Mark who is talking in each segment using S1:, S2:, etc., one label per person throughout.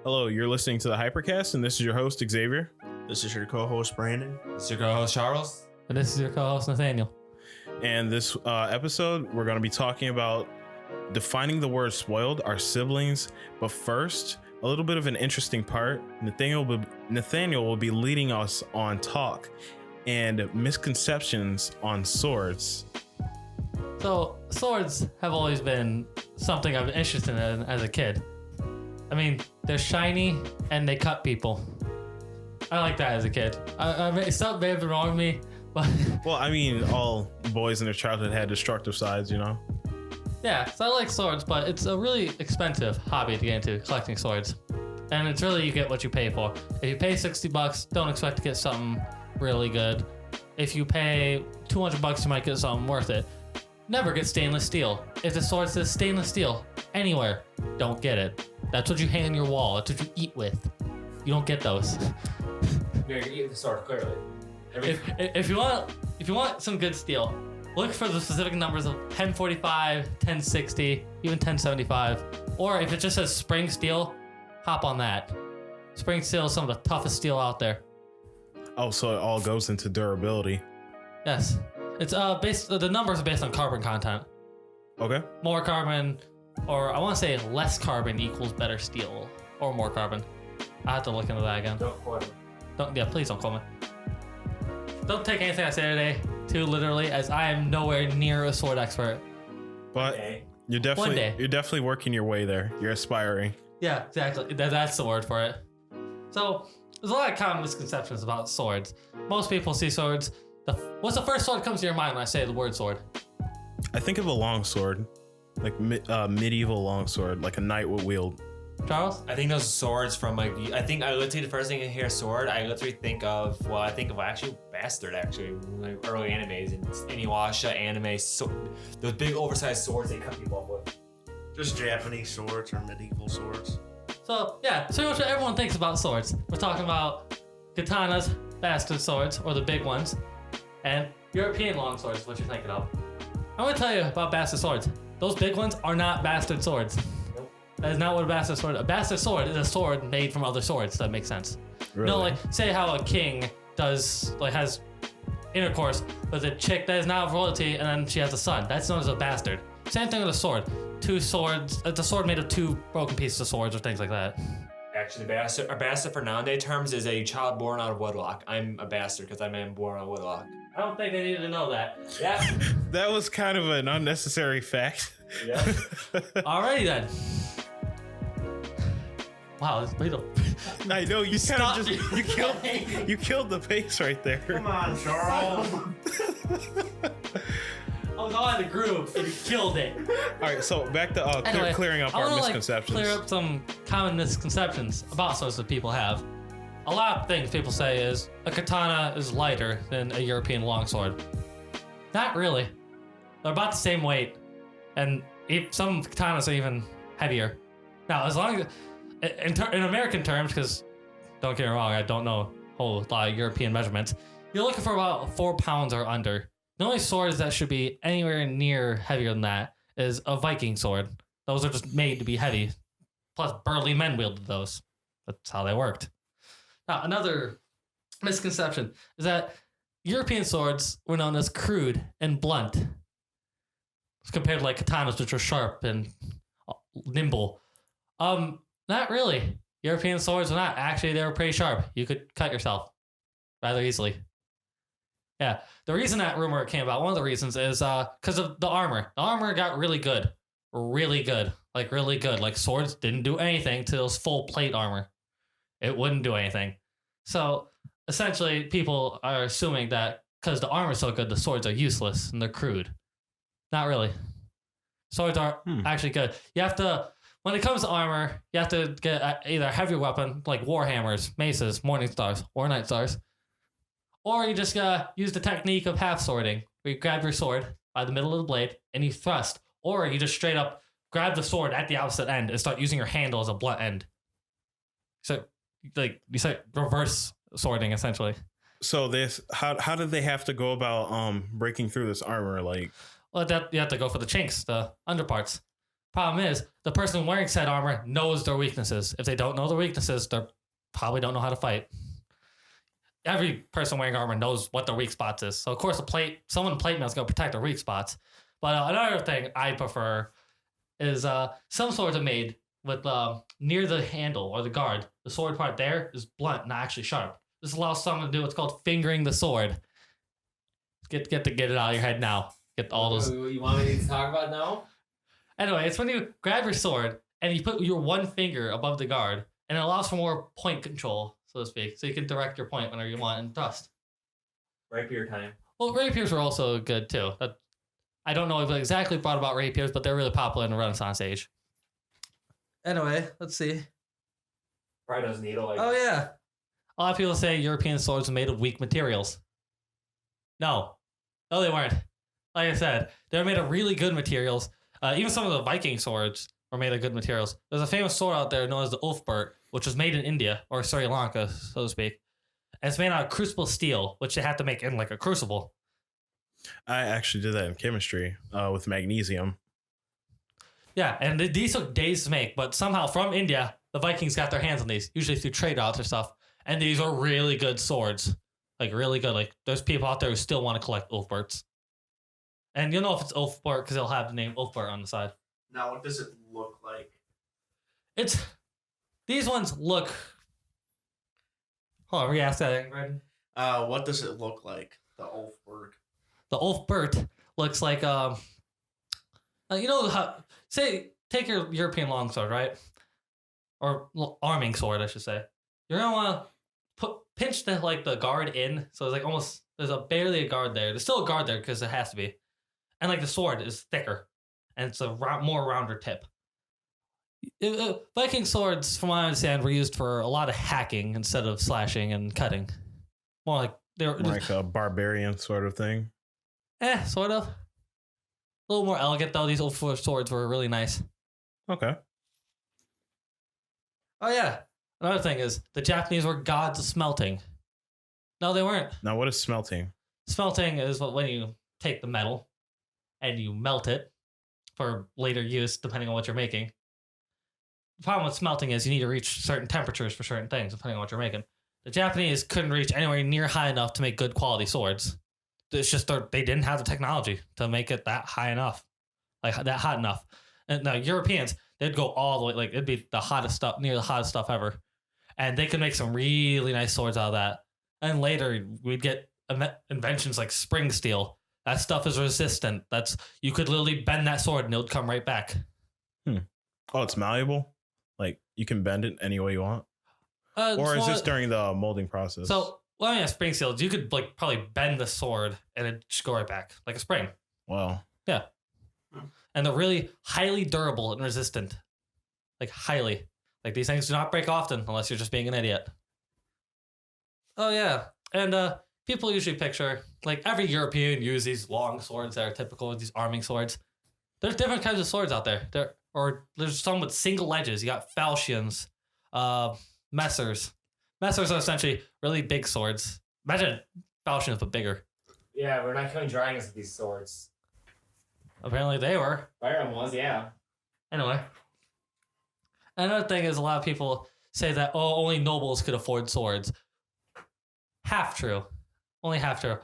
S1: Hello, you're listening to the Hypercast, and this is your host, Xavier.
S2: This is your co-host, Brandon.
S3: This is your co-host, Charles.
S4: And this is your co-host, Nathaniel.
S1: And this episode, we're going to be talking about defining the word spoiled, our siblings. But first, a little bit of an interesting part. Nathaniel will be leading us on talk and misconceptions on swords.
S4: So, swords have always been something I've been interested in as a kid. I mean, they're shiny and they cut people. I like that as a kid. Something may have been wrong with me, but...
S1: Well, I mean, all boys in their childhood had destructive sides, you know?
S4: Yeah, so I like swords, but it's a really expensive hobby to get into, collecting swords. And it's really, you get what you pay for. If you pay $60, don't expect to get something really good. If you pay $200, you might get something worth it. Never get stainless steel. If the sword says stainless steel anywhere, don't get it. That's what you hang on your wall. That's what you eat with. You don't get those.
S3: You're eating the sword, clearly.
S4: If you want some good steel, look for the specific numbers of 1045, 1060, even 1075. Or if it just says spring steel, hop on that. Spring steel is some of the toughest steel out there.
S1: Oh, so it all goes into durability.
S4: Yes. It's the numbers are based on carbon content.
S1: Okay.
S4: More carbon, or I want to say less carbon equals better steel, or more carbon. I have to look into that again.
S3: Don't quote me.
S4: Please don't call me. Don't take anything I say today too literally, as I am nowhere near a sword expert.
S1: But
S3: Okay.
S1: you're definitely working your way there. You're aspiring.
S4: Yeah, exactly. That's the word for it. So there's a lot of common misconceptions about swords. Most people see swords. What's the first sword that comes to your mind when I say the word sword?
S1: I think of a long sword, like medieval long sword, like a knight would wield.
S4: Charles?
S3: I think those swords from literally the first thing I hear sword, I literally think of actually bastard, like early animes and Inuyasha anime, so those big oversized swords they cut people off with.
S2: Just Japanese swords or medieval swords.
S4: So yeah, so what everyone thinks about swords. We're talking about katanas, bastard swords, or the big ones, and European longswords, what you're thinking of. I'm gonna tell you about bastard swords. Those big ones are not bastard swords.
S3: Nope.
S4: That is not what a bastard sword is. A bastard sword is a sword made from other swords. That makes sense.
S1: Really?
S4: No, like say how a king has intercourse with a chick that is now of royalty, and then she has a son. That's known as a bastard. Same thing with a sword. Two swords. It's a sword made of two broken pieces of swords or things like that.
S3: Actually, a bastard for nowadays terms is a child born out of wedlock. I'm a bastard because I'm born out of wedlock.
S4: I don't think they needed to know that.
S3: Yeah.
S1: That was kind of an unnecessary fact.
S3: Yeah.
S4: Alrighty then. Wow, this made a...
S1: I know you kind
S4: Stop.
S1: of just you killed the pace right there.
S2: Come on, Charles.
S4: I was on the groove and you killed it.
S1: All right, so back to
S4: Anyway,
S1: clearing up
S4: I
S1: our
S4: wanna,
S1: misconceptions.
S4: clear up some common misconceptions about swords that people have. A lot of things people say is a katana is lighter than a European longsword. Not really. They're about the same weight, and some katanas are even heavier. Now, as long as in American terms, because don't get me wrong, I don't know a whole lot of European measurements. You're looking for about 4 pounds or under. The only swords that should be anywhere near heavier than that is a Viking sword. Those are just made to be heavy. Plus, burly men wielded those. That's how they worked. Now, another misconception is that European swords were known as crude and blunt, compared to like katanas, which were sharp and nimble. Not really. European swords were not. Actually, they were pretty sharp. You could cut yourself rather easily. Yeah, the reason that rumor came about, one of the reasons is because of the armor. The armor got really good. Really good. Like swords didn't do anything to those full plate armor. It wouldn't do anything. So essentially, people are assuming that because the armor is so good, the swords are useless and they're crude. Not really. Swords are actually good. You have to, when it comes to armor, you have to get either a heavier weapon like warhammers, maces, morning stars, or night stars. Or you just use the technique of half swording, where you grab your sword by the middle of the blade and you thrust. Or you just straight up grab the sword at the opposite end and start using your handle as a blunt end. So, like, you say reverse swording, essentially.
S1: So how did they have to go about breaking through this armor? Like,
S4: Well, you have to go for the chinks, the underparts. Problem is, the person wearing said armor knows their weaknesses. If they don't know their weaknesses, they probably don't know how to fight. Every person wearing armor knows what their weak spots is. So of course, someone in plate mail is going to protect their weak spots. But another thing I prefer is some swords are made with near the handle or the guard. The sword part there is blunt, not actually sharp. This allows someone to do what's called fingering the sword. Get it out of your head now. Get all those.
S3: You want me to talk about now?
S4: Anyway, it's when you grab your sword and you put your one finger above the guard, and it allows for more point control, so to speak. So you can direct your point whenever you want and thrust.
S3: Rapier time.
S4: Well, rapiers were also good too. I don't know if it exactly brought about rapiers, but they're really popular in the Renaissance age. Anyway, let's see.
S3: Rhino's needle.
S4: Oh yeah. A lot of people say European swords are made of weak materials. No, they weren't. Like I said, they're made of really good materials. Even some of the Viking swords were made of good materials. There's a famous sword out there known as the Ulfbert, which was made in India, or Sri Lanka, so to speak. And it's made out of crucible steel, which they have to make in like a crucible.
S1: I actually did that in chemistry with magnesium.
S4: Yeah, and these took days to make, but somehow from India, the Vikings got their hands on these, usually through trade routes or stuff. And these are really good swords. Like, really good. Like, there's people out there who still want to collect Ulfberts. And you'll know if it's Ulfbert because they'll have the name Ulfbert on the side.
S2: Now, what does it look like?
S4: These ones look... Hold on, re-ask that again, Brendan.
S2: What does it look like? The Ulfberg.
S4: The Ulfbert looks like, you know how... Say, take your European longsword, right? Or arming sword, I should say. You're going to want to pinch the guard in. So it's like almost... There's barely a guard there. There's still a guard there because it has to be. And like the sword is thicker. And it's a more rounder tip. Viking swords, from what I understand, were used for a lot of hacking instead of slashing and cutting. More like they're
S1: Like a barbarian sort of thing.
S4: Sort of. A little more elegant though. These old swords were really nice.
S1: Okay.
S4: Oh yeah. Another thing is the Japanese were gods of smelting. No, they weren't.
S1: Now, what is smelting?
S4: Smelting is when you take the metal and you melt it for later use, depending on what you're making. The problem with smelting is you need to reach certain temperatures for certain things, depending on what you're making. The Japanese couldn't reach anywhere near high enough to make good quality swords. It's just they didn't have the technology to make it that high enough, like that hot enough. And the Europeans, they'd go all the way, like it'd be the hottest stuff, near the hottest stuff ever. And they could make some really nice swords out of that. And later we'd get inventions like spring steel. That stuff is resistant. You could literally bend that sword and it would come right back.
S1: Oh, it's malleable? Like you can bend it any way you want? Or is this during the molding process?
S4: So, well, yeah, spring steel, you could like probably bend the sword and it just go right back like a spring.
S1: Wow.
S4: Yeah. And they're really highly durable and resistant. Like highly. Like these things do not break often unless you're just being an idiot. Oh yeah. And people usually picture, like every European uses these long swords that are typical of these arming swords. There's different kinds of swords out there. There's some with single edges. You got falchions, messers. Messers are essentially really big swords. Imagine falchions but bigger.
S3: Yeah, we're not killing dragons with these swords.
S4: Apparently they were.
S3: Byron was, yeah.
S4: Anyway. Another thing is a lot of people say that, only nobles could afford swords. Half true. Only half true.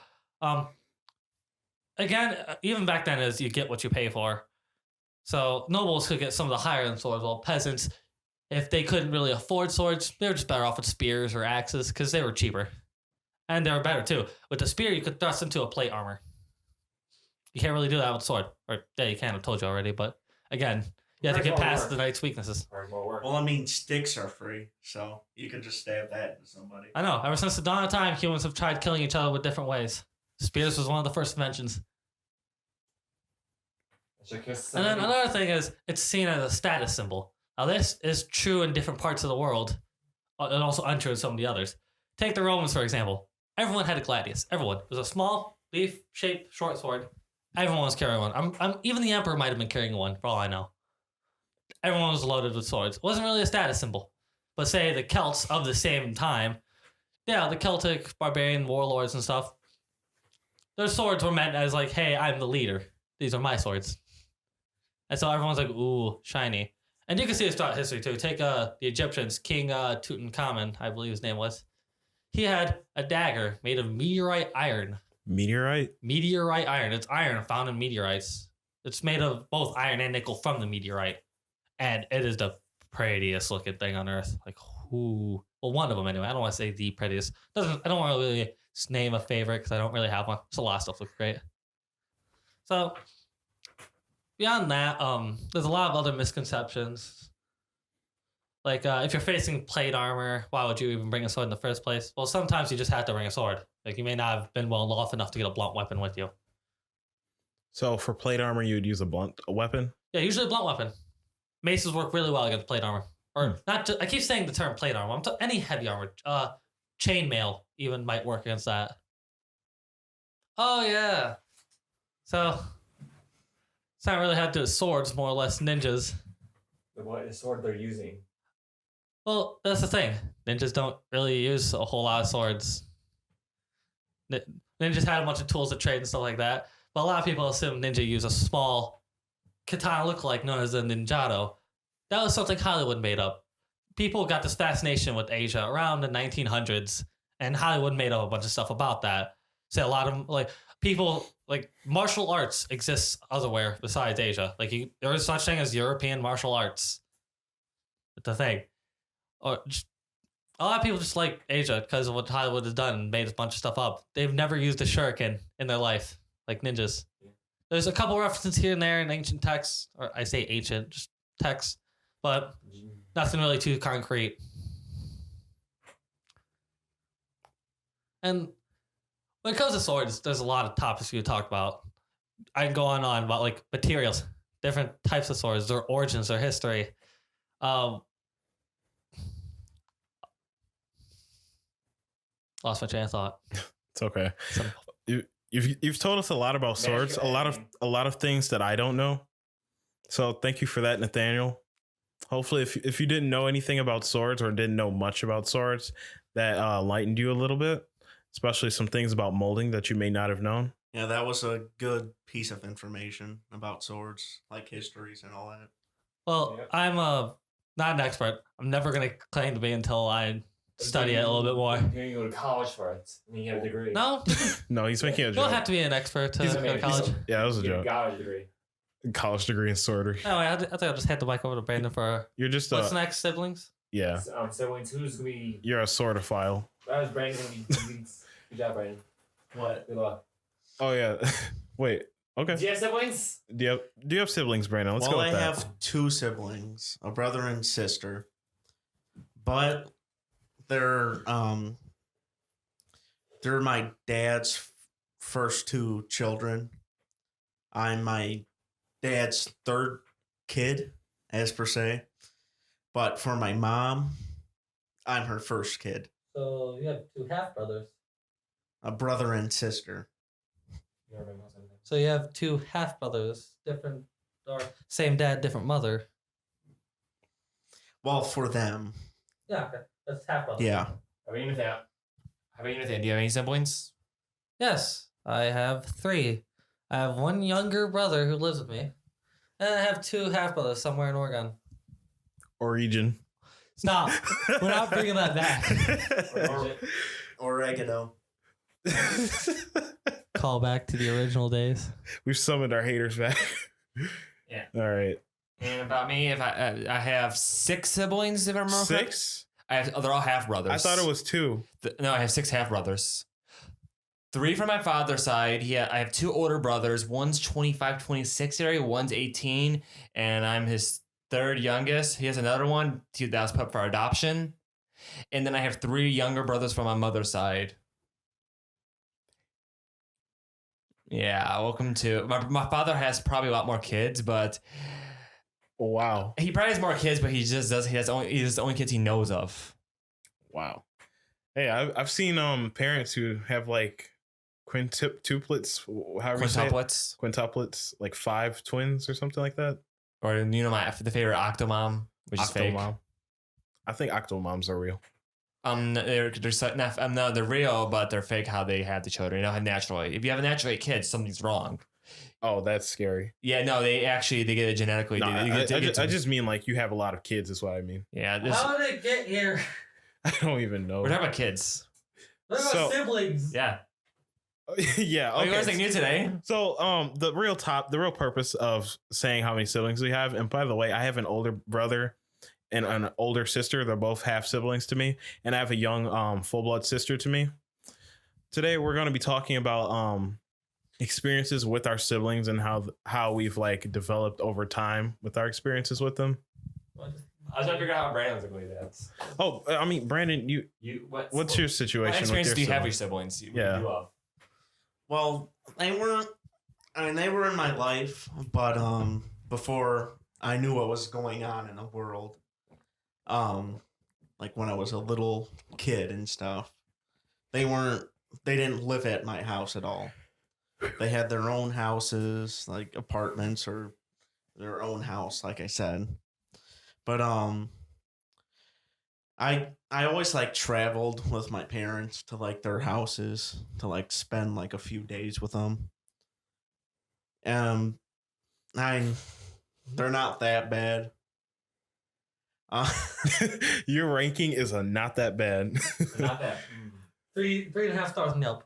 S4: Again, even back then is you get what you pay for. So nobles could get some of the higher end swords, while peasants, if they couldn't really afford swords, they were just better off with spears or axes because they were cheaper. And they were better too. With the spear, you could thrust into a plate armor. You can't really do that with a sword. Or, yeah, you can, I've told you already, but again, you have to get past the knight's weaknesses.
S2: Well, I mean, sticks are free, so you can just stab that into somebody.
S4: I know. Ever since the dawn of time, humans have tried killing each other with different ways. Spears was one of the first inventions. And then another thing is, it's seen as a status symbol. Now, this is true in different parts of the world, and also untrue in some of the others. Take the Romans, for example. Everyone had a gladius. Everyone. It was a small, leaf-shaped, short sword. Everyone was carrying one. Even the emperor might have been carrying one, for all I know. Everyone was loaded with swords. It wasn't really a status symbol. But say the Celts of the same time, yeah, the Celtic barbarian warlords and stuff, their swords were meant as like, hey, I'm the leader. These are my swords. And so everyone's like, ooh, shiny. And you can see it's throughout history too. Take the Egyptians, King Tutankhamun, I believe his name was. He had a dagger made of meteorite iron.
S1: Meteorite?
S4: Meteorite iron. It's iron found in meteorites. It's made of both iron and nickel from the meteorite. And it is the prettiest looking thing on Earth. Like, who? Well, one of them anyway. I don't want to say the prettiest. I don't want to really just name a favorite because I don't really have one. Just a lot of stuff looks great. So, beyond that, there's a lot of other misconceptions. Like, if you're facing plate armor, why would you even bring a sword in the first place? Well, sometimes you just have to bring a sword. Like, you may not have been well off enough to get a blunt weapon with you.
S1: So for plate armor, you would use a weapon?
S4: Yeah, usually a blunt weapon. Maces work really well against plate armor. Or not just, I keep saying the term plate armor. Any heavy armor. Chainmail even might work against that. Oh, yeah. So, it's not really how to do with swords, more or less ninjas.
S3: What sword they're using?
S4: Well, that's the thing. Ninjas don't really use a whole lot of swords. Ninjas had a bunch of tools to trade and stuff like that. But a lot of people assume ninja use a small katana look-alike known as a ninjato. That was something Hollywood made up. People got this fascination with Asia around the 1900s, and Hollywood made up a bunch of stuff about that. So a lot of like people like martial arts exists otherwhere besides Asia. Like there is such thing as European martial arts. It's a thing. Or just, a lot of people just like Asia because of what Hollywood has done and made a bunch of stuff up. They've never used a shuriken in their life, like ninjas. There's a couple references here and there in ancient texts, or I say ancient, just texts, but nothing really too concrete. And when it comes to swords, there's a lot of topics we could talk about. I can go on and on about like materials, different types of swords, their origins, their history. Lost my train of thought.
S1: It's okay. You've told us a lot about swords, a lot of things that I don't know. So thank you for that, Nathaniel. Hopefully, if you didn't know anything about swords or didn't know much about swords, that lightened you a little bit, especially some things about molding that you may not have known.
S2: Yeah, that was a good piece of information about swords, like histories and all that.
S4: Well, yeah. I'm not an expert. I'm never going to claim to be until I study it a little bit more.
S3: You're going to go to college for it. I mean, you have a degree.
S4: No.
S1: No, he's making a joke.
S4: You don't have to be an expert to go to college.
S1: Yeah, that was a joke.
S3: College degree.
S1: College degree in swordry.
S4: Anyway, I think I'll just hand the mic over to Brandon for.
S1: You're just
S4: what's next, siblings?
S1: Yeah.
S3: Siblings. Who's gonna be?
S1: You're a swordophile.
S3: That was Brandon. Good job, Brandon. What? Good luck.
S1: Oh yeah. Wait. Okay.
S3: Do you have siblings?
S1: Do you have siblings, Brandon? Let's go with that.
S2: I have two siblings, a brother and sister, but they're my dad's first two children. I'm my dad's third kid, as per se. But for my mom, I'm her first kid.
S4: So you have two half brothers.
S2: A brother and sister.
S4: So you have two half brothers, different or same dad, different mother.
S2: Well, for them.
S4: Yeah, okay. That's half brothers.
S2: Yeah.
S3: How about you, Nathan? Do you have any siblings?
S4: Yes, I have three. I have one younger brother who lives with me, and I have two half brothers somewhere in Oregon.
S1: Oregon.
S4: Stop. We're not bringing that back.
S2: Oregano.
S4: Call back to the original days.
S1: We've summoned our haters back.
S3: Yeah.
S1: All right.
S3: And about me, if I have 6 siblings, if I remember.
S1: 6?
S3: They're all half brothers.
S1: I thought it was 2.
S3: No, I have 6 half brothers. 3 from my father's side. I have 2 older brothers. One's 25, 26 area. One's 18, and I'm his third youngest. He has another one that was put up for adoption, and then I have 3 younger brothers from my mother's side. Yeah, welcome to my father has probably a lot more kids, but
S1: wow,
S3: he probably has more kids, but he just does. He's the only kids he knows of.
S1: Wow. Hey, I've seen parents who have like quintuplets, quintuplets, like 5 twins or something like that.
S3: Or the favorite Octomom, which is fake.
S1: I think Octomoms are real.
S3: They're real, but they're fake how they have the children. How naturally. If you have a naturally kid, something's wrong.
S1: Oh, that's scary.
S3: Yeah, no, they get it genetically.
S1: No,
S3: dude.
S1: I just mean like you have a lot of kids. Is what I mean.
S3: Yeah,
S4: How did it get here?
S1: I don't even know.
S3: we're talking about kids.
S4: Look at
S1: So-
S4: my siblings.
S3: Yeah.
S1: Yeah.
S3: Oh, you
S1: Okay.
S3: learned something new today?
S1: So, the real purpose of saying how many siblings we have, and by the way, I have an older brother and an older sister. They're both half siblings to me, and I have a young, full blood sister to me. Today, we're going to be talking about experiences with our siblings and how we've like developed over time with our experiences with them.
S3: I was trying to figure out how Brandon was going to dance.
S1: Oh, I mean, Brandon, what's your
S3: What
S1: situation?
S3: experience
S1: with
S3: do you
S1: your
S3: have with
S1: siblings?
S3: your siblings?
S1: Yeah.
S2: Well, they were in my life, but before I knew what was going on in the world, like when I was a little kid and stuff, they didn't live at my house at all. They had their own houses, like apartments or their own house, like I said. But I always like traveled with my parents to like their houses to like spend like a few days with them. They're not that bad.
S1: Your ranking is a not that bad.
S3: Not that.
S4: 3.5 stars in Yelp.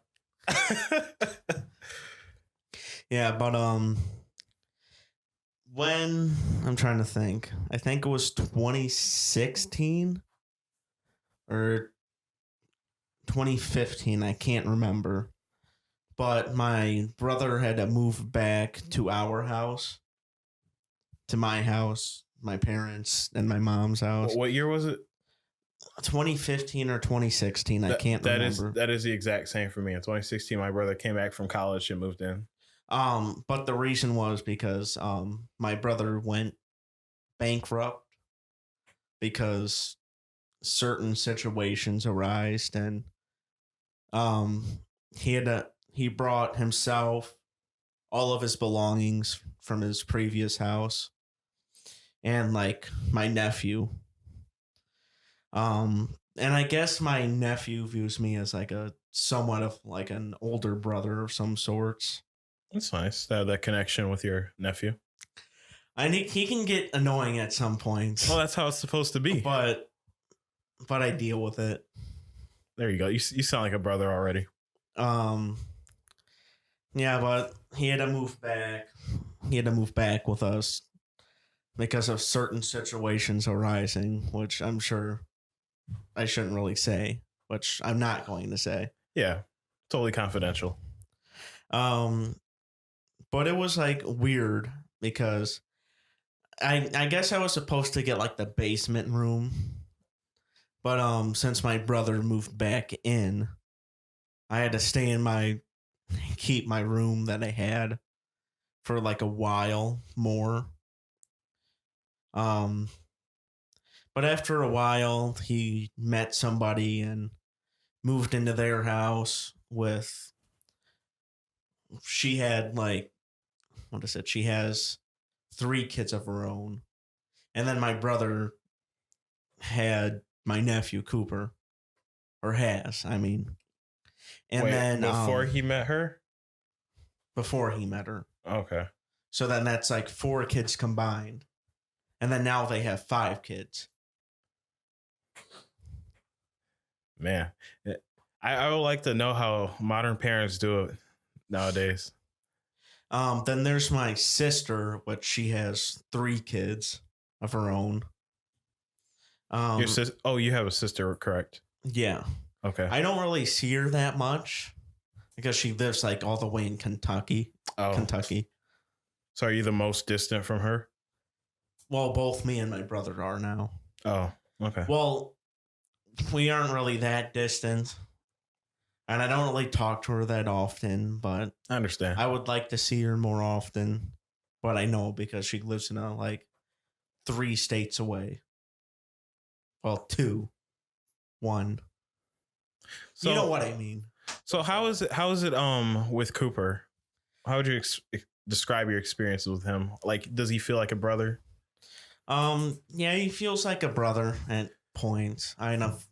S2: Yeah, but when I'm trying to think, I think it was 2016 or 2015. I can't remember. But my brother had to move back to our house, to my house, my parents, and my mom's house.
S1: What year was it?
S2: 2015 or 2016. I can't remember.
S1: That is the exact same for me. In 2016, my brother came back from college and moved in.
S2: But the reason was because my brother went bankrupt because certain situations arised, and he brought himself all of his belongings from his previous house and like my nephew. And I guess my nephew views me as like a somewhat of like an older brother of some sorts.
S1: It's nice to have that connection with your nephew.
S2: I think he can get annoying at some points.
S1: Well, that's how it's supposed to be.
S2: But I deal with it.
S1: There you go. You sound like a brother already.
S2: Yeah, but he had to move back. He had to move back with us because of certain situations arising, which I'm sure I shouldn't really say, which I'm not going to say.
S1: Yeah, totally confidential.
S2: But it was like weird because I guess I was supposed to get like the basement room. But since my brother moved back in, I had to stay in keep my room that I had for like a while more. But after a while, he met somebody and moved into their house with. She had like, what is it? She has 3 kids of her own, and then my brother had my nephew Cooper, or has, I mean. And
S1: Wait,
S2: then
S1: before he met her?
S2: Before he met her.
S1: Okay.
S2: So then that's like 4 kids combined. And then now they have 5 kids.
S1: Man, I would like to know how modern parents do it nowadays.
S2: Then there's my sister, which she has 3 kids of her own.
S1: Your you have a sister, correct?
S2: Yeah.
S1: Okay.
S2: I don't really see her that much because she lives like all the way in Kentucky.
S1: Oh.
S2: Kentucky.
S1: So are you the most distant from her?
S2: Well, both me and my brother are now.
S1: Oh, okay.
S2: Well, we aren't really that distant. And I don't really talk to her that often, but
S1: I understand.
S2: I would like to see her more often. But I know because she lives in like 3 states away. Well, 2. 1.
S1: So,
S2: you know what I mean.
S1: So how is it with Cooper? How would you describe your experiences with him? Like, does he feel like a brother?
S2: Yeah, he feels like a brother at points. I know, of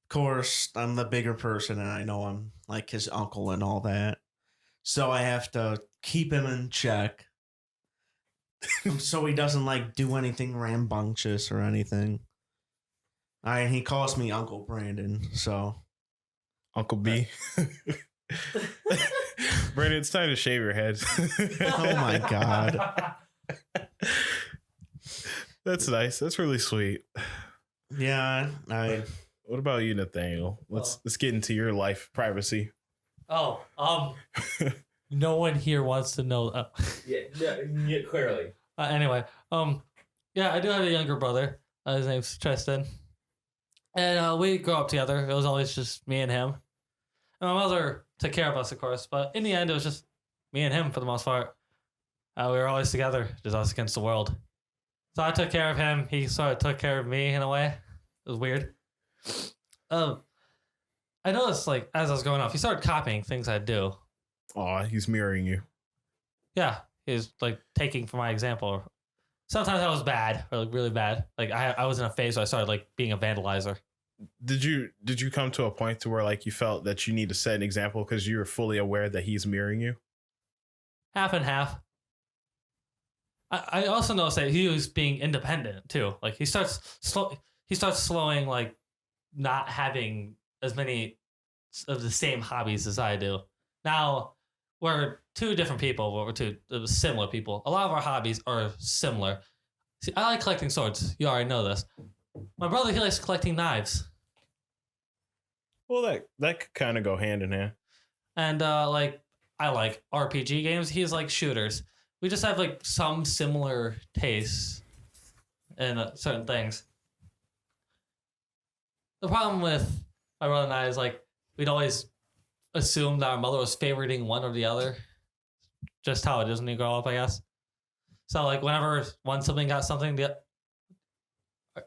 S2: course, I'm the bigger person, and I know I'm like his uncle and all that. So I have to keep him in check. So he doesn't like do anything rambunctious or anything. And he calls me Uncle Brandon, so
S1: Uncle B. Brandon, it's time to shave your head.
S2: oh my god.
S1: That's nice. That's really sweet.
S2: Yeah,
S1: What about you, Nathaniel? Let's get into your life privacy.
S4: Oh, no one here wants to know.
S3: Yeah, clearly.
S4: Anyway, yeah, I do have a younger brother. His name's Tristan, and we grew up together. It was always just me and him. And my mother took care of us, of course, but in the end, it was just me and him for the most part. We were always together, just us against the world. So I took care of him. He sort of took care of me in a way. It was weird. I noticed, like, as I was growing up, he started copying things I do.
S1: Aw, he's mirroring you.
S4: Yeah, he was like taking for my example. Sometimes I was bad, or like really bad. Like I was in a phase where I started like being a vandalizer.
S1: Did you come to a point to where like you felt that you need to set an example because you were fully aware that he's mirroring you?
S4: Half and half. I also noticed that he was being independent too. Like he starts slowing, like not having as many of the same hobbies as I do. Now we're two different people, but we're two similar people. A lot of our hobbies are similar. See, I like collecting swords. You already know this. My brother, he likes collecting knives.
S1: Well, that could kind of go hand in hand.
S4: And like I like RPG games. He's like shooters. We just have like some similar tastes in certain things. The problem with my brother and I is like we'd always assume that our mother was favoriting one or the other. Just how it is when you grow up, I guess. So like whenever one sibling got something,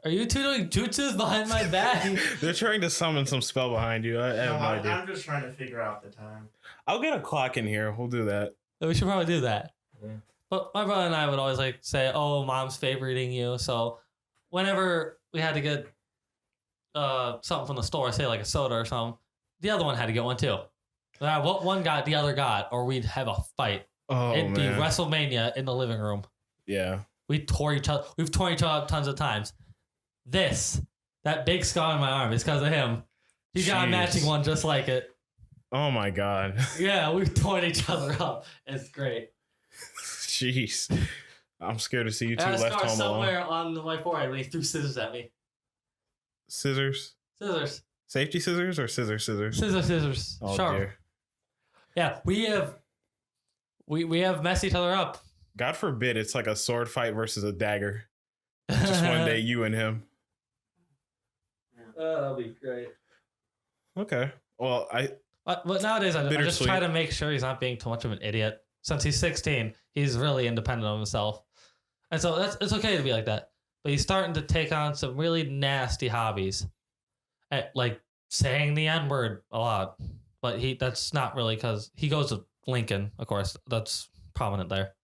S4: are you two doing jutsus behind my back?
S1: They're trying to summon some spell behind you. I have no idea.
S2: I'm just trying to figure out the time.
S1: I'll get a clock in here. We'll do that.
S4: We should probably do that.
S3: Yeah.
S4: But my brother and I would always like say, "Oh, mom's favoriting you." So whenever we had to get something from the store, say like a soda or something, the other one had to get one too. What one got, the other got, or we'd have a fight.
S1: Oh,
S4: It'd be
S1: man.
S4: WrestleMania in the living room.
S1: Yeah.
S4: We've torn each other up tons of times. That big scar on my arm is because of him. He got a
S1: Jeez.
S4: matching one just like it.
S1: Oh my God.
S4: Yeah, we've torn each other up. It's great.
S1: Jeez. I'm scared to see you two
S4: I had a
S1: left
S4: scar
S1: home
S4: somewhere
S1: alone.
S4: on my forehead when he threw scissors at me.
S1: Scissors?
S4: Scissors.
S1: Safety scissors or scissors?
S4: Scissors.
S1: Oh
S4: Sharp.
S1: dear.
S4: Yeah, we have messed each other up.
S1: God forbid it's like a sword fight versus a dagger. Just one day, you and him.
S4: That'll be great.
S1: Okay. Well,
S4: But nowadays, I just
S1: Bittersweet.
S4: try to make sure he's not being too much of an idiot. Since he's 16, he's really independent of himself. And so it's okay to be like that. But he's starting to take on some really nasty hobbies. Like saying the N-word a lot. But that's not really because he goes to Lincoln, of course. That's prominent there.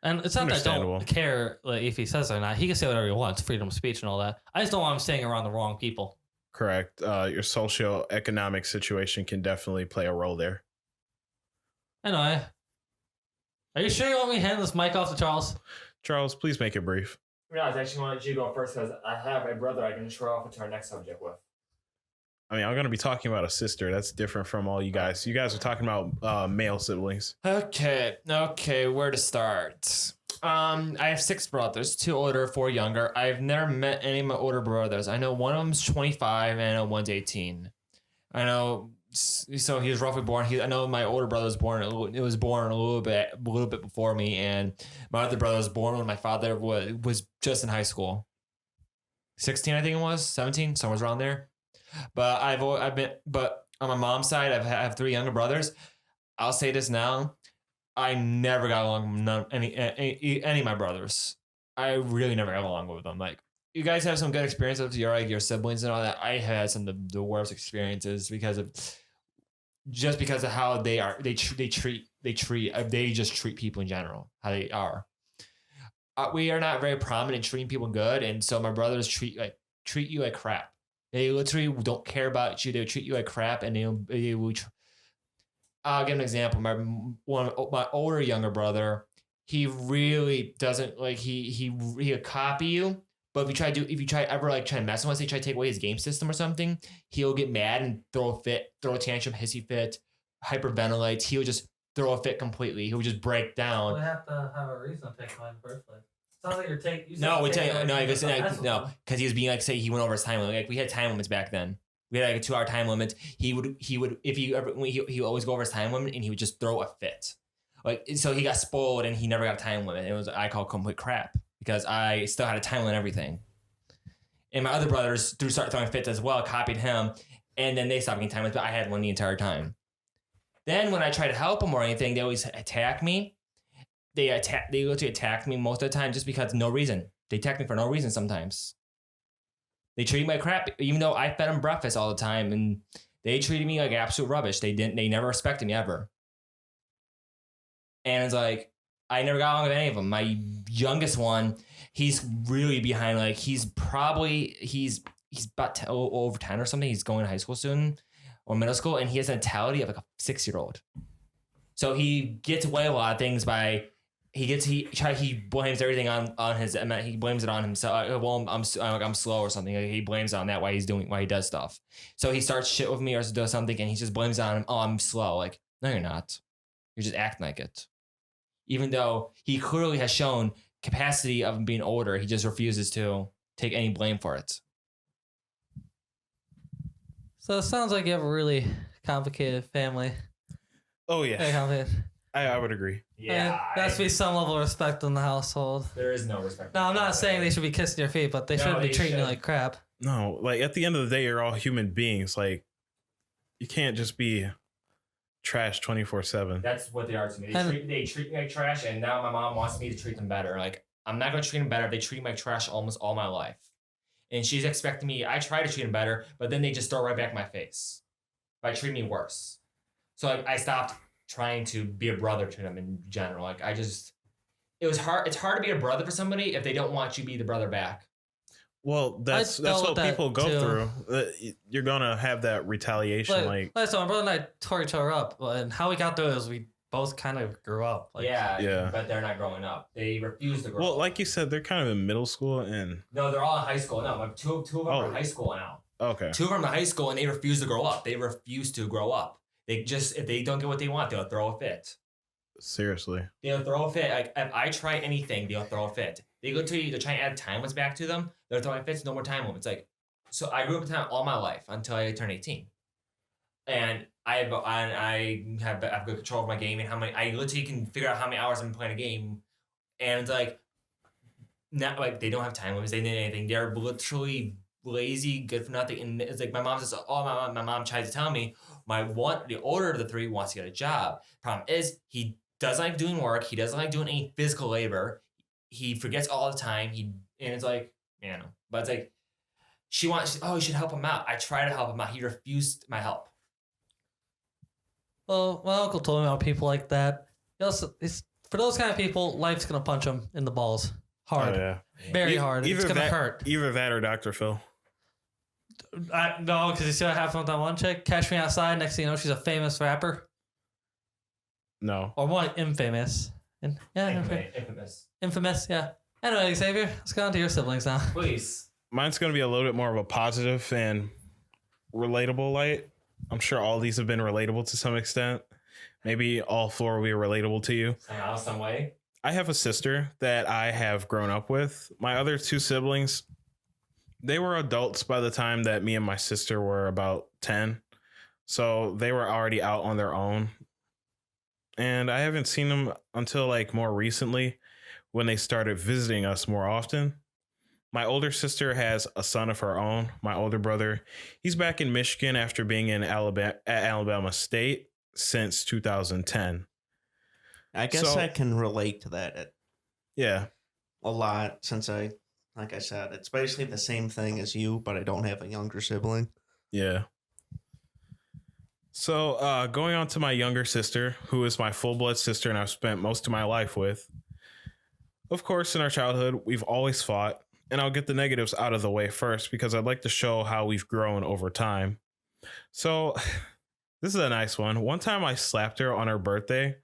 S4: And it's not that I
S1: Understandable.
S4: don't care like, if he says it or not. He can say whatever he wants, freedom of speech and all that. I just don't want him staying around the wrong people.
S1: correct. Your socioeconomic situation can definitely play a role there.
S4: Anyway, are you sure you want me to hand this mic off to Charles?
S1: Charles, please make it brief.
S3: No, I actually wanted you to go first because I have a brother I can show off into our next subject with.
S1: I mean, I'm going to be talking about a sister. That's different from all you guys. You guys are talking about male siblings.
S3: Okay, where to start? I have 6 brothers, 2 older, 4 younger. I've never met any of my older brothers. I know one of them's 25 and I know one's 18. I know, so he was roughly born. I know my older brother was born. It was born a little bit before me, and my other brother was born when my father was just in high school. 16, I think it was 17, somewhere around there. But but on my mom's side, I have 3 younger brothers. I'll say this now. I never got along with any of my brothers. I really never got along with them. Like, you guys have some good experiences with your siblings and all that. I had some of the worst experiences because of how they are. They just treat people in general, how they are. We are not very prominent in treating people good, and so my brothers treat you like crap. They literally don't care about you. They treat you like crap, and I'll give an example. My older younger brother, he really doesn't like he'll copy you. But if you try ever like try to mess with him, say try to take away his game system or something, he'll get mad and throw a fit, throw a tantrum, hissy fit, hyperventilate. He'll just throw a fit completely. He'll just break down.
S4: We have to have a reason to take mine in the first place. Sounds like you're taking.
S3: No, because he was being like, say he went over his time limit. Like we had time limits back then. We had like a 2-hour time limit. He would if he ever he would always go over his time limit and he would just throw a fit. Like so he got spoiled and he never got a time limit. It was I call complete crap because I still had a time limit and everything. And my other brothers started throwing fits as well, copied him, and then they stopped getting time limits. But I had one the entire time. Then when I try to help them or anything, they always attack me. They literally attack me most of the time just because no reason. They attack me for no reason sometimes. They treat me like crap, even though I fed them breakfast all the time, and they treated me like absolute rubbish. They never respected me ever. And it's like I never got along with any of them. My youngest one, he's really behind. Like he's about over 10 or something. He's going to high school soon or middle school, and he has a mentality of like a 6-year-old. So he gets away with a lot of things by. He blames everything on his. He blames it on himself. Well, I'm slow or something. He blames it on that why he does stuff. So he starts shit with me or does something, and he just blames it on him. Oh, I'm slow. Like no, you're not. You're just acting like it. Even though he clearly has shown capacity of being older, he just refuses to take any blame for it.
S4: So it sounds like you have a really complicated family.
S1: Oh yeah,
S4: Very complicated.
S1: I would agree.
S4: Yeah, there has to be some level of respect in the household.
S3: There is no respect.
S4: No, I'm not saying they should be kissing your feet, but they shouldn't be treating you like crap.
S1: No, like at the end of the day, you're all human beings. Like you can't just be trash 24/7.
S3: That's what they are to me. They treat me like trash, and now my mom wants me to treat them better. Like I'm not going to treat them better. They treat me like trash almost all my life, and she's expecting me. I try to treat them better, but then they just throw right back in my face by treating me worse. So I stopped trying to be a brother to them in general. Like it was hard. It's hard to be a brother for somebody if they don't want you to be the brother back.
S1: Well, that's what people go through. You're gonna have that retaliation. Like
S4: last time, my brother and I tore each other up, and how we got through it is we both kind of grew up. Like,
S3: yeah, but they're not growing up. They refuse to grow up.
S1: Well, like you said, they're kind of in middle school and
S3: no, they're all in high school. No, two of them are in high school now.
S1: Okay,
S3: 2 of them are in high school and they refuse to grow up. They refuse to grow up. They just if they don't get what they want, they'll throw a fit.
S1: Seriously,
S3: they'll throw a fit. Like if I try anything, they'll throw a fit. They go to you, they're trying to add time limits back to them. They're throwing fits, no more time limits. Like, so I grew up in time all my life until I turned 18, and I have good control of my game and how many I literally can figure out how many hours I'm playing a game, and it's like, not like they don't have time limits. They didn't anything. They're literally lazy, good for nothing. And it's like my mom says, oh, my mom tries to tell me the older of the 3 wants to get a job. Problem is he doesn't like doing work. He doesn't like doing any physical labor. He forgets all the time. And it's like, but it's like, you should help him out. I try to help him out. He refused my help.
S4: Well, my uncle told me about people like that. For those kind of people, life's going to punch them in the balls. Hard.
S1: Oh, yeah.
S4: Very hard. It's going to hurt.
S1: Either that or Dr. Phil.
S4: No, because you see what happened with that one chick? Catch Me Outside. Next thing you know, she's a famous rapper.
S1: No.
S4: Or more like infamous. Infamous, yeah. Anyway, Xavier, let's go on to your siblings now.
S3: Please.
S1: Mine's going to be a little bit more of a positive and relatable light. I'm sure all these have been relatable to some extent. Maybe all 4 will be relatable to you.
S3: Somehow, some way.
S1: I have a sister that I have grown up with. My other 2 siblings, they were adults by the time that me and my sister were about 10. So they were already out on their own. And I haven't seen them until like more recently when they started visiting us more often. My older sister has a son of her own. My older brother, he's back in Michigan after being in Alabama State since 2010.
S2: I guess I can relate to that.
S1: Yeah.
S2: A lot since like I said, it's basically the same thing as you, but I don't have a younger sibling.
S1: Yeah. So going on to my younger sister, who is my full blood sister and I've spent most of my life with. Of course, in our childhood, we've always fought, and I'll get the negatives out of the way first because I'd like to show how we've grown over time. So This is a nice one. One time I slapped her on her birthday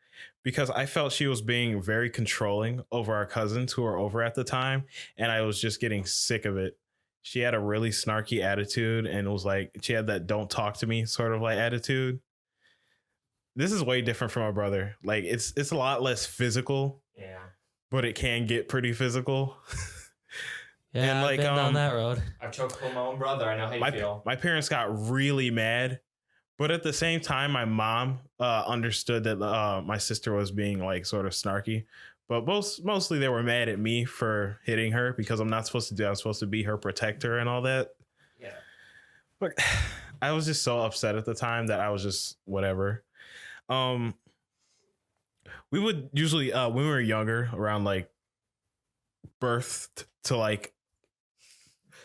S1: because I felt she was being very controlling over our cousins who were over at the time, and I was just getting sick of it. She had a really snarky attitude and it was like she had that don't talk to me sort of like attitude. This is way different from my brother. Like it's a lot less physical.
S3: Yeah.
S1: But it can get pretty physical.
S4: Yeah,
S1: and
S4: I've been down that road.
S3: I've choked my own brother. I know how you feel.
S1: My parents got really mad, but at the same time, my mom understood that my sister was being like sort of snarky. But mostly they were mad at me for hitting her because I'm not supposed to do that. I'm supposed to be her protector and all that.
S3: Yeah.
S1: But I was just so upset at the time that I was just whatever. We would usually when we were younger, around like birth to like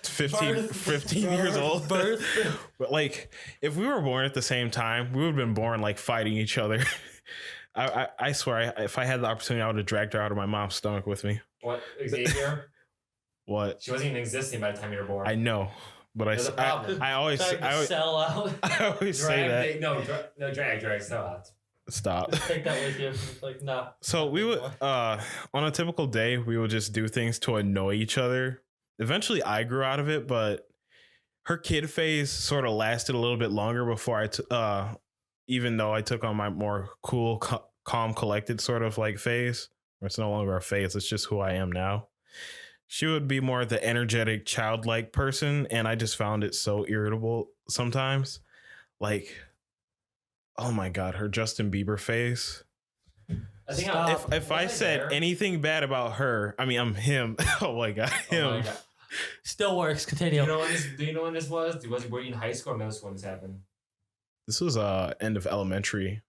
S1: 15 years old. But like if we were born at the same time, we would have been born like fighting each other. I swear, if I had the opportunity, I would have dragged her out of my mom's stomach with me.
S3: What, Xavier?
S1: What?
S3: She wasn't even existing by the time you were born.
S1: I know, but I always
S4: sell out.
S1: I always say that.
S3: Drag, sell out.
S1: Stop.
S4: Just take that with you. It's like, no.
S1: So we would, on a typical day, we would just do things to annoy each other. Eventually, I grew out of it, but her kid phase sort of lasted a little bit longer before even though I took on my more cool, calm, collected sort of like phase. Where it's no longer a phase; it's just who I am now. She would be more the energetic, childlike person, and I just found it so irritable sometimes. Like, oh my God, her Justin Bieber face.
S3: I think
S1: if I said anything bad about her, I mean, I'm him. Oh my God, him.
S3: Oh my God.
S4: Still works. Continue.
S3: Do you know when this was? Were you in high school or middle school when this happened?
S1: This was end of elementary.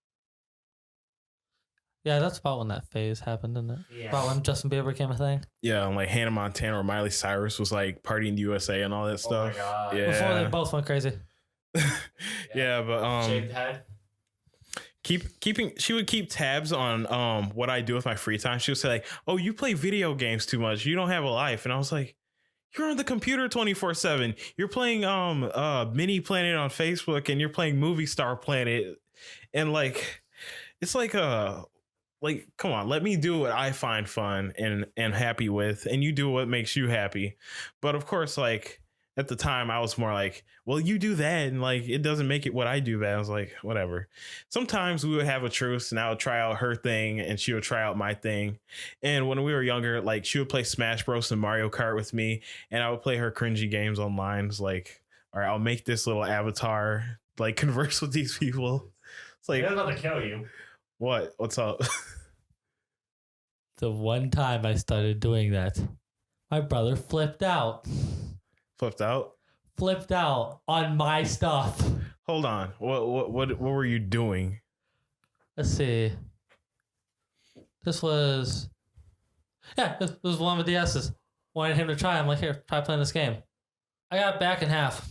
S4: Yeah, that's about when that phase happened, isn't it?
S3: Yeah.
S4: About when Justin Bieber became a thing.
S1: Yeah, and like Hannah Montana or Miley Cyrus was like partying in the USA and all that stuff.
S3: Oh my God.
S1: Yeah.
S4: Before they both went crazy.
S1: Yeah, but
S3: shaved head.
S1: She would keep tabs on what I do with my free time. She would say like, "Oh, you play video games too much. You don't have a life." And I was like, "You're on the computer 24/7. You're playing Mini Planet on Facebook and you're playing Movie Star Planet." And like it's like come on, let me do what I find fun and happy with, and you do what makes you happy. But of course, like at the time I was more like, well, you do that and like it doesn't make it what I do bad. I was like, whatever. Sometimes we would have a truce and I would try out her thing and she would try out my thing. And when we were younger, like she would play Smash Bros and Mario Kart with me and I would play her cringy games online. It's like, all right, I'll make this little avatar, like converse with these people. It's like,
S3: They're about to kill you.
S1: What's up?
S4: The one time I started doing that, my brother flipped out.
S1: Flipped out
S4: On my stuff.
S1: Hold on. What were you doing?
S4: Let's see. This was one of the DS's. Wanted him to try. I'm like, here, try playing this game. I got back in half.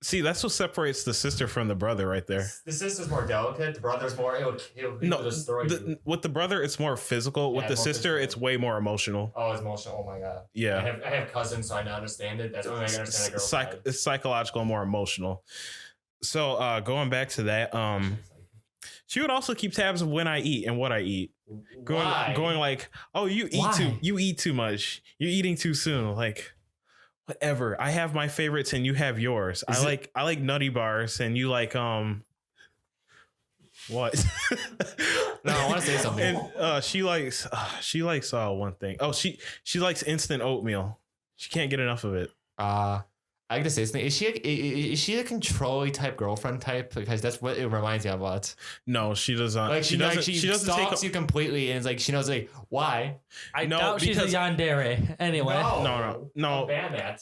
S1: See, that's what separates the sister from the brother right there.
S3: The sister's more delicate. The brother's more. He'll destroy you.
S1: With the brother, it's more physical. With the sister, it's way more emotional.
S3: Oh, it's emotional. Oh my God.
S1: Yeah.
S3: I have cousins, so I understand it. That's the only way I understand a girl's side.
S1: It's psychological, more emotional. So going back to that, she would also keep tabs of when I eat and what I eat. Going like, oh, you eat too much. You're eating too soon. Like, whatever. I have my favorites and you have yours. I like nutty bars and you like what?
S3: No, I want to say something.
S1: And she likes one thing. Oh, she likes instant oatmeal. She can't get enough of it.
S3: I gotta say something. Is she a controlling type girlfriend type? Because that's what it reminds me of a lot.
S1: No, she doesn't.
S3: Like she doesn't stalks you completely, and it's like she knows like why.
S4: I doubt she's a yandere anyway.
S1: No.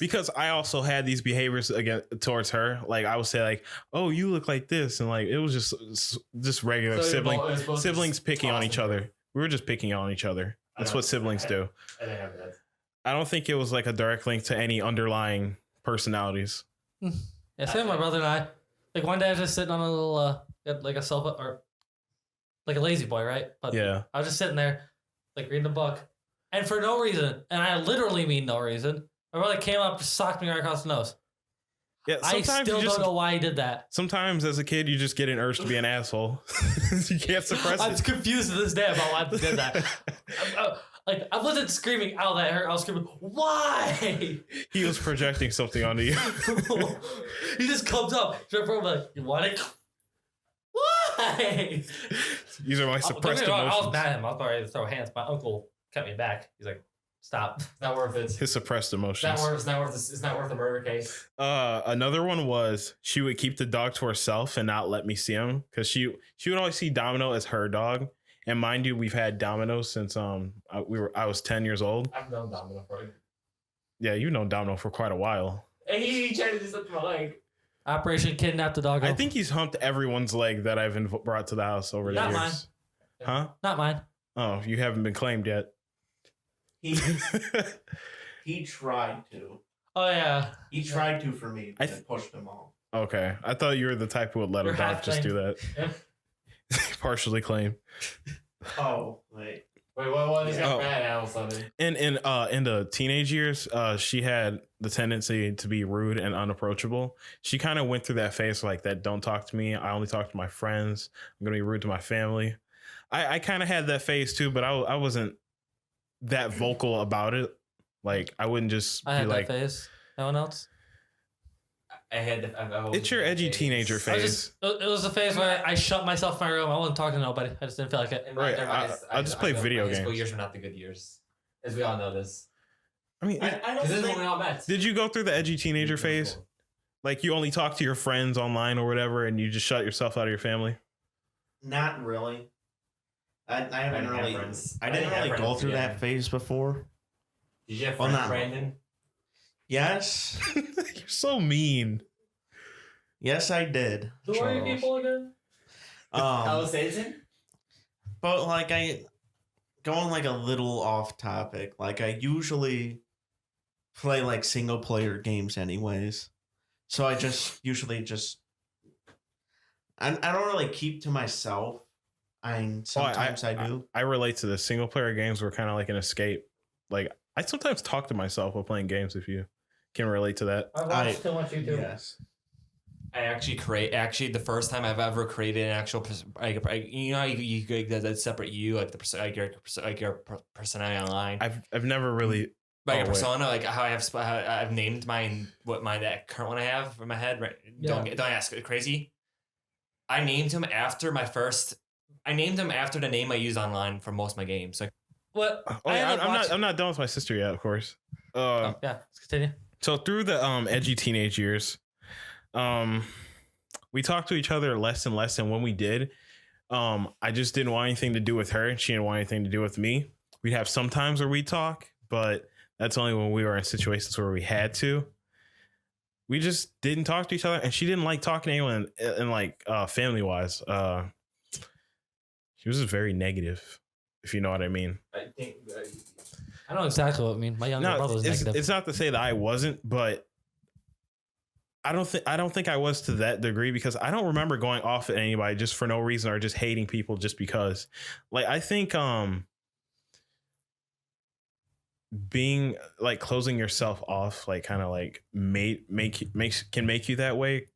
S1: Because I also had these behaviors again towards her. Like I would say like, oh, you look like this, and like it was just regular siblings picking on each other. We were just picking on each other. That's what siblings do.
S3: I didn't have that.
S1: I don't think it was like a direct link to any underlying personalities.
S4: Yeah, same with my brother and I. Like one day I was just sitting on a little like a sofa or like a lazy boy, right? But
S1: yeah,
S4: I was just sitting there like reading a book, and for no reason, and I literally mean no reason, my brother came up, just socked me right across the nose.
S1: Yeah,
S4: I
S1: sometimes
S4: still
S1: you just,
S4: don't know why he did that.
S1: sometimes as a kid you just get an urge to be an asshole. You can't suppress
S4: I'm
S1: it.
S4: confused to this day about why he did that. I wasn't screaming out that hurt. I was screaming, why?
S1: He was projecting something onto you.
S4: He just comes up. Like, you want it? Why?
S1: These are my suppressed
S4: I was
S1: emotions.
S4: mad at him. I was about ready to throw hands. My uncle kept me back. He's like, stop.
S3: It's not worth it.
S1: His suppressed
S3: It's
S1: emotions.
S3: not worth the murder case.
S1: Another one was she would keep the dog to herself and not let me see him because she would always see Domino as her dog. And mind you, we've had Domino since I was 10 years old.
S3: I've known Domino for it.
S1: Yeah, you've known Domino for quite a while.
S3: And he tried to do something to my leg.
S4: Operation Kidnap the Doggo.
S1: I think he's humped everyone's leg that I've brought to the house over the
S4: Not
S1: years. Huh?
S4: Not mine.
S1: Oh, you haven't been claimed yet.
S2: He tried to.
S4: Oh, yeah.
S2: He tried to for me, but I pushed him off.
S1: Okay, I thought you were the type who would let a
S4: You're
S1: dog
S4: half
S1: just do that.
S3: Yeah.
S1: Partially claimed.
S2: Oh, wait.
S3: Wait, what? He's got
S1: Oh.
S3: mad all of a sudden.
S1: In the teenage years, she had the tendency to be rude and unapproachable. She kind of went through that phase like that. Don't talk to me. I only talk to my friends. I'm gonna be rude to my family. I kind of had that phase too, but I wasn't that vocal about it. Like I wouldn't just
S4: I
S1: be
S4: had
S1: like,
S4: that phase. No one else?
S1: it's your edgy teenager phase.
S4: It was a phase where I shut myself in my room. I wasn't talking to nobody. I just didn't feel like it.
S1: Right, I'll just play video
S3: High school
S1: games.
S3: years were not the good years, as we all know this.
S1: I mean,
S2: I don't
S3: Because this is when
S2: think
S3: we all met.
S1: did you go through the edgy teenager phase? Like you only talk to your friends online or whatever, and you just shut yourself out of your family?
S2: not really. I
S3: I
S2: haven't
S3: didn't have
S2: really.
S3: friends.
S2: I didn't really go
S3: friends,
S2: through
S3: yeah.
S2: that phase before.
S3: Did you have
S2: Well,
S3: friends,
S2: not-
S3: Brandon?
S2: Yes,
S1: You're so mean.
S2: yes, I did.
S4: Who are you
S2: Charles.
S4: people again?
S3: Alice Edison?
S2: But like going like a little off topic. Like I usually play like single player games anyways. So I just usually just I don't really keep to myself. Sometimes I do.
S1: I relate to this. Single player games were kind of like an escape. Like I sometimes talk to myself while playing games. If you can relate to that.
S4: I watched too much YouTube.
S2: Yes.
S3: I actually the first time I've ever created an actual you know how you that separate you like your personality online
S1: I've never really.
S3: like
S1: Oh,
S3: a
S1: wait.
S3: persona like how I've named mine that current one I have in my head right
S4: Yeah.
S3: don't ask crazy. I named him after the name I use online for most of my games like
S4: What?
S1: Oh,
S4: I
S1: yeah,
S4: ended up watching-
S1: I'm not done with my sister yet, of course.
S4: Oh, yeah, let's continue.
S1: So through the edgy teenage years, we talked to each other less and less, and when we did, I just didn't want anything to do with her, and she didn't want anything to do with me. We'd have some times where we talk, but that's only when we were in situations where we had to. We just didn't talk to each other, and she didn't like talking to anyone, and like family wise. She was just very negative, if you know what I mean.
S3: I think
S4: I know exactly what I mean. My younger brother's negative.
S1: It's not to say that I wasn't, but I don't think I was to that degree because I don't remember going off at anybody just for no reason or just hating people just because. Like I think being like closing yourself off like kind of like can make you that way.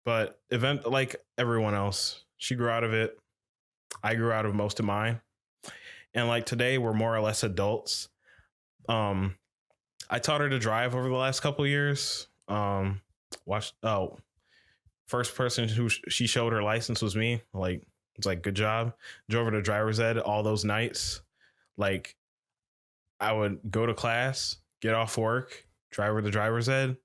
S1: But like everyone else, she grew out of it. I grew out of most of mine. And like today we're more or less adults. I taught her to drive over the last couple of years. First person who she showed her license was me. Like it's like good job. Drove her to driver's ed all those nights. Like I would go to class, get off work, drive her to driver's ed,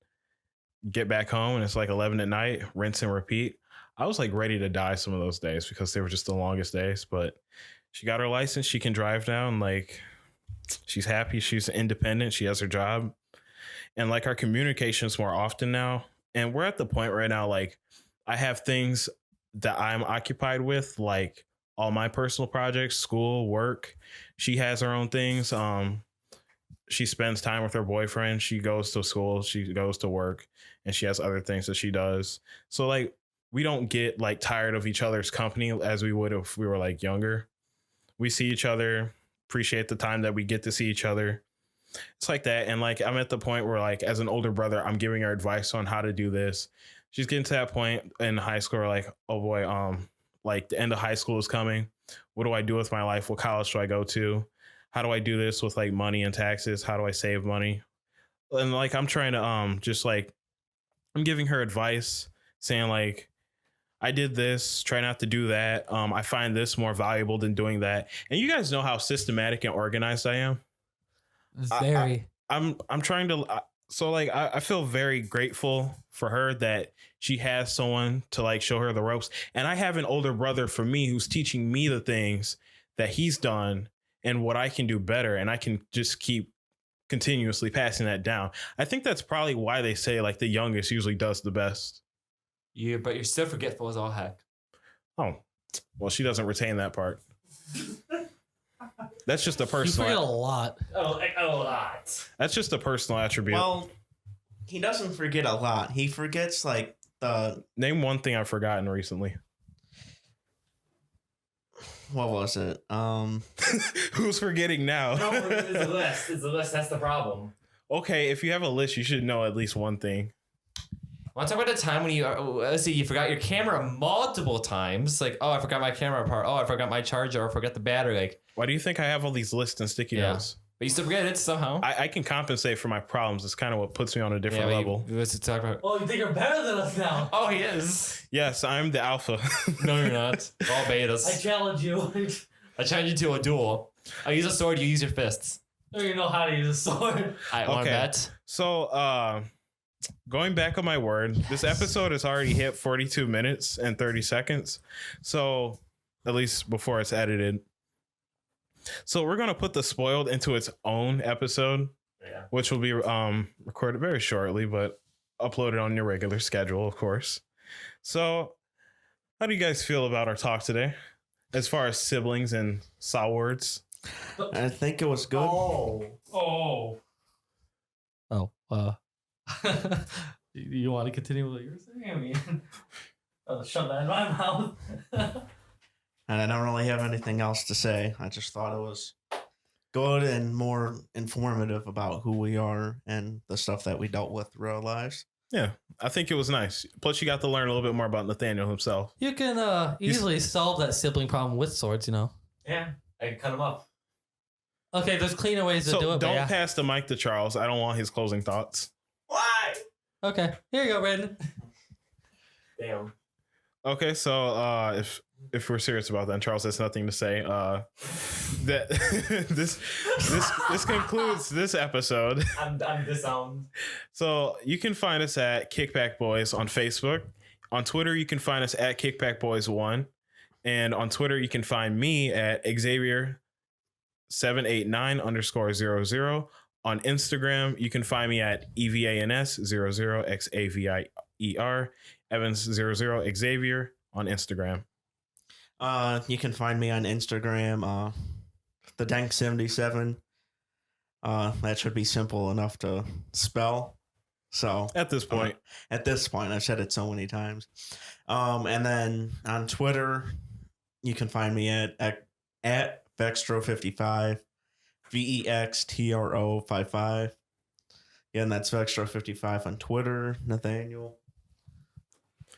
S1: get back home, and it's like 11 at night, rinse and repeat. I was like ready to die some of those days because they were just the longest days, but she got her license. She can drive now. And like, she's happy. She's independent. She has her job. And like our communication's more often now. And we're at the point right now, like I have things that I'm occupied with, like all my personal projects, school, work. She has her own things. She spends time with her boyfriend. She goes to school. She goes to work, and she has other things that she does. So like, we don't get like tired of each other's company as we would if we were like younger. We see each other, appreciate the time that we get to see each other. it's like that. And like, I'm at the point where like, as an older brother, I'm giving her advice on how to do this. She's getting to that point in high school where like, oh boy, like the end of high school is coming. What do I do with my life? What college do I go to? How do I do this with like money and taxes? How do I save money? And like, I'm trying to just like, I'm giving her advice saying like, I did this, try not to do that. I find this more valuable than doing that. And you guys know how systematic and organized I am.
S4: Very.
S1: I'm trying to, so like, I feel very grateful for her that she has someone to like show her the ropes. And I have an older brother for me who's teaching me the things that he's done and what I can do better. And I can just keep continuously passing that down. I think that's probably why they say like the youngest usually does the best.
S3: Yeah, but you're still forgetful as all heck.
S1: Oh, well, she doesn't retain that part. That's just a
S4: You
S1: personal.
S4: forget a lot.
S3: Oh, a lot.
S1: That's just a personal attribute.
S2: Well, he doesn't forget a lot. He forgets like the
S1: Name one thing I've forgotten recently.
S2: what was it?
S1: Who's forgetting now?
S3: No, it's a list. It's a list. That's the problem.
S1: Okay, if you have a list, you should know at least one thing.
S3: Want to talk about the time when you forgot your camera multiple times? Like, oh, I forgot my camera part. Oh, I forgot my charger. Or I forgot the battery. Like,
S1: Why do you think I have all these lists and sticky notes?
S3: but you still forget it somehow.
S1: I can compensate for my problems. It's kind of what puts me on a different level.
S3: Let's talk about.
S4: Oh, you think you're better than us now?
S3: Oh, he is.
S1: Yes, I'm the alpha.
S3: No, you're not. All betas.
S4: I challenge you.
S3: I challenge you to a duel. I use a sword. You use your fists.
S4: I don't even know how to use a sword.
S3: I want to
S1: Okay.
S3: bet.
S1: So, going back on my word, this episode has already hit 42 minutes and 30 seconds. So, at least before it's edited. So, we're going to put the spoiled into its own episode,
S3: Yeah.
S1: which will be recorded very shortly, but uploaded on your regular schedule, of course. So, how do you guys feel about our talk today as far as siblings and saw words?
S2: I think it was good.
S4: Oh. You want to continue with what you were saying? I mean, I'll shove that in my mouth.
S2: And I don't really have anything else to say. I just thought it was good and more informative about who we are and the stuff that we dealt with through our lives.
S1: Yeah, I think it was nice. Plus, you got to learn a little bit more about Nathaniel himself.
S4: You can easily solve that sibling problem with swords, you know.
S3: Yeah. I can cut him up.
S4: Okay, there's cleaner ways to do
S1: So
S4: it.
S1: don't
S4: but yeah.
S1: pass the mic to Charles. I don't want his closing thoughts.
S3: Why?
S4: Okay, here you go, Brandon.
S3: Damn.
S1: Okay, so if we're serious about that, and Charles has nothing to say, that this concludes this episode.
S3: I'm disowned.
S1: So you can find us at Kickback Boys on Facebook. On Twitter, you can find us at Kickback Boys 1. And on Twitter, you can find me at Xavier789_00. On Instagram, you can find me at EVANS00XAVIER, Evans00 Xavier on Instagram.
S2: You can find me on Instagram, the Dank77. That should be simple enough to spell. So
S1: At this point,
S2: I've said it so many times. And then on Twitter, you can find me at Vextro55, VEXTRO55. Yeah, and that's Vextro55 on Twitter. Nathaniel.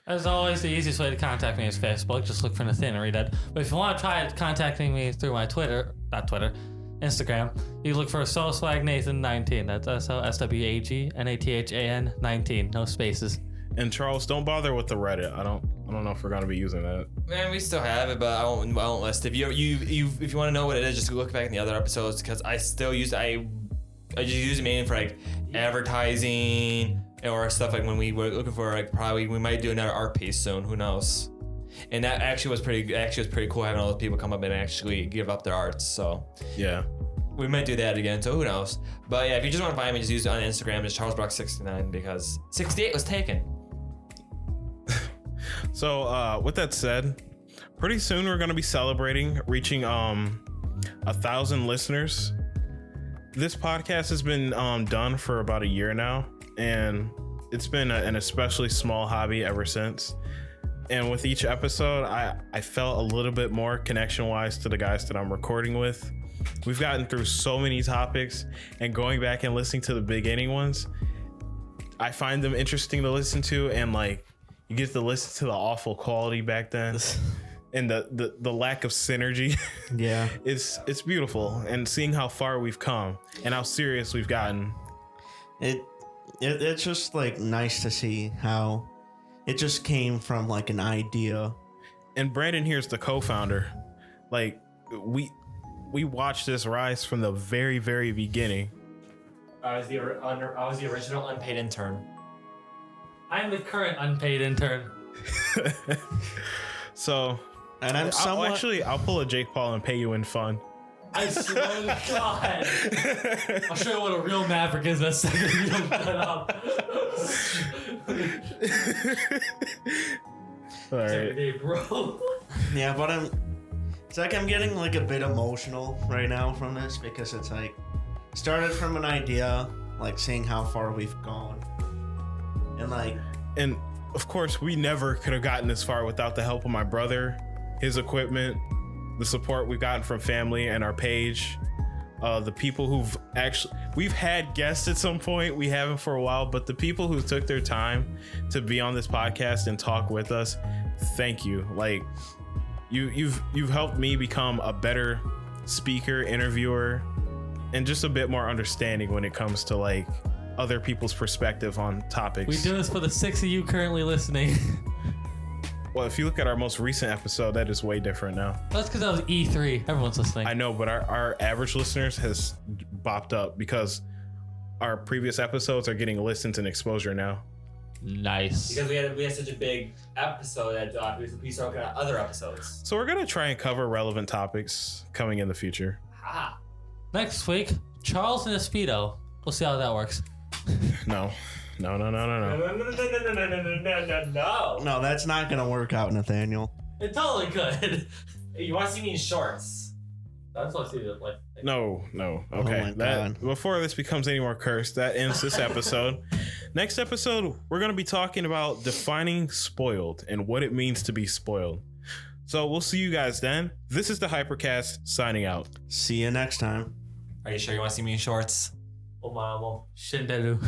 S4: As always, the easiest way to contact me is Facebook. Just look for Nathaniel Redhead. But if you want to try contacting me through my Instagram, you look for SoSwagNathan19. That's SWAGNATHAN 19. No spaces.
S1: and Charles, don't bother with the Reddit. I don't know if we're gonna be using that.
S3: Man, we still have it, but I won't list. If you want to know what it is, just look back in the other episodes because I still use I just use it mainly for like advertising or stuff like when we were looking for like probably we might do another art piece soon. Who knows? And that actually was pretty cool having all those people come up and actually give up their arts. So
S1: Yeah.
S3: we might do that again. So who knows? But yeah, if you just want to find me, just use it on Instagram. It's CharlesBrock69 because 68 was taken.
S1: So with that said, pretty soon we're gonna be celebrating reaching 1,000 listeners. This podcast has been done for about a year now, and it's been an especially small hobby ever since. And with each episode, I felt a little bit more connection wise to the guys that I'm recording with. we've gotten through so many topics, and going back and listening to the beginning ones, I find them interesting to listen to, and like you get to listen to the awful quality back then and the lack of synergy.
S2: Yeah.
S1: It's beautiful, and seeing how far we've come and how serious we've gotten.
S2: It's just like nice to see how it just came from like an idea.
S1: And Brandon here's the co-founder. Like we watched this rise from the very, very beginning.
S3: I was the original unpaid intern.
S4: I'm the current unpaid intern.
S1: So,
S2: And I'm somewhat...
S1: I'll pull a Jake Paul and pay you in fun.
S4: I swear to God. I'll show you what a real maverick is in a second. You don't shut up.
S1: All right.
S4: Hey, bro.
S2: Yeah, but it's like I'm getting like a bit emotional right now from this, because it's like started from an idea, like seeing how far we've gone,
S1: and of course we never could have gotten this far without the help of my brother, his equipment, the support we've gotten from family and our page, the people we've had guests at some point, we haven't for a while, but the people who took their time to be on this podcast and talk with us, thank you. Like you've helped me become a better speaker, interviewer, and just a bit more understanding when it comes to like other people's perspective on topics.
S4: We do this for the 6 of you currently listening.
S1: Well, if you look at our most recent episode, that is way different now.
S4: That's because that was E3. Everyone's listening.
S1: I know, but our average listeners has bopped up because our previous episodes are getting listens and exposure now.
S4: Nice.
S3: Because we had such a big episode that we started looking at other episodes.
S1: So we're gonna try and cover relevant topics coming in the future.
S3: Ah.
S4: Next week, Charles and a Speedo. We'll see how that works.
S1: No.
S3: No.
S2: No, that's not gonna work out, Nathaniel.
S4: It totally could.
S3: You want to see me in shorts?
S4: That's what I see it like.
S1: No.
S2: Oh
S1: Okay.
S2: my
S1: That
S2: God.
S1: before this becomes any more cursed, that ends this episode. Next episode, we're gonna be talking about defining spoiled and what it means to be spoiled. So we'll see you guys then. This is the Hypercast signing out.
S2: See you next time.
S3: Are you sure you want to see me in shorts?
S4: Oh, mama. Shinderu.